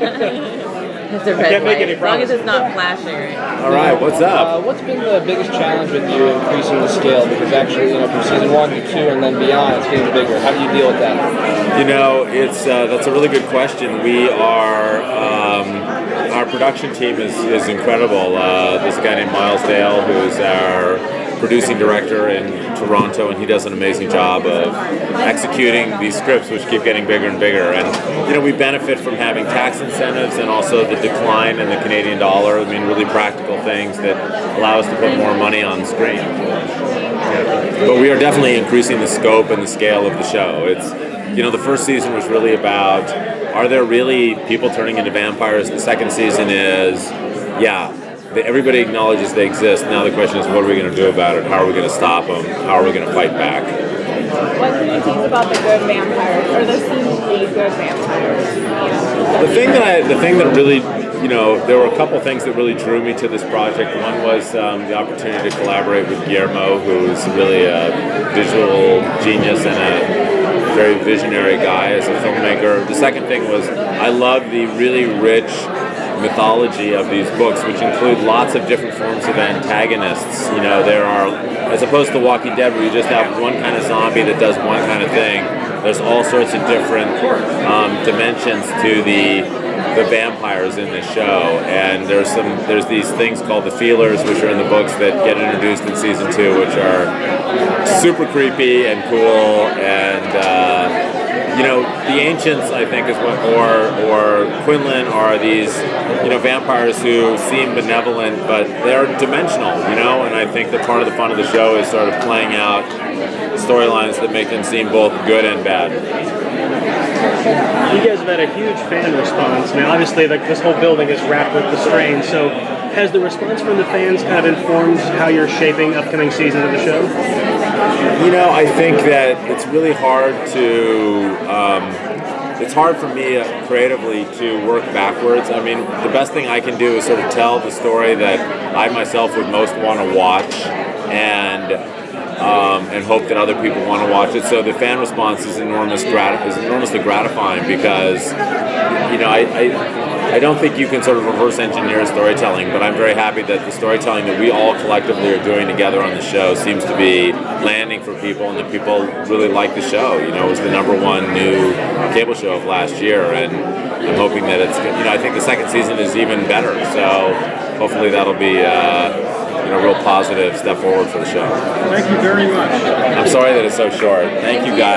It's a red light. As long as it's not flashing, right? All right, what's up? What's been the biggest challenge with you increasing the scale? Because actually, from season 1 to 2 and then beyond, it's getting bigger. How do you deal with that? It's that's a really good question. We are our production team is incredible. There's a guy named Miles Dale who's our producing director in Toronto, and he does an amazing job of executing these scripts, which keep getting bigger and bigger. And we benefit from having tax incentives and also the decline in the Canadian dollar. I mean, really practical things that allow us to put more money on screen. But we are definitely increasing the scope and the scale of the show. It's the first season was really about, are there really people turning into vampires? The second season is, everybody acknowledges they exist. Now the question is, what are we going to do about it? How are we going to stop them? How are we going to fight back? What can you think about the good vampires, or the seemingly good vampires? The thing that really, there were a couple things that really drew me to this project. One was the opportunity to collaborate with Guillermo, who's really a visual genius and a very visionary guy as a filmmaker. The second thing was I love the really rich mythology of these books, which include lots of different forms of antagonists. There are, as opposed to Walking Dead, where you just have one kind of zombie that does one kind of thing, there's all sorts of different dimensions to the vampires in this show. And there's these things called the feelers, which are in the books that get introduced in season 2, which are super creepy and cool. And the ancients, I think, is what, or Quinlan are these, vampires who seem benevolent, but they're dimensional, and I think that part of the fun of the show is sort of playing out storylines that make them seem both good and bad. You guys have had a huge fan response. I mean, obviously, this whole building is wrapped with the strain, so has the response from the fans kind of informed how you're shaping upcoming seasons of the show? I think that it's really hard to, it's hard for me creatively to work backwards. I mean, the best thing I can do is sort of tell the story that I myself would most want to watch, and hope that other people want to watch it. So the fan response is enormously gratifying because, I don't think you can sort of reverse engineer storytelling, but I'm very happy that the storytelling that we all collectively are doing together on the show seems to be landing for people, and that people really like the show. It was the #1 new cable show of last year, and I'm hoping that it's, I think the second season is even better. So hopefully that'll be a real positive step forward for the show. Thank you very much. I'm sorry that it's so short. Thank you, guys.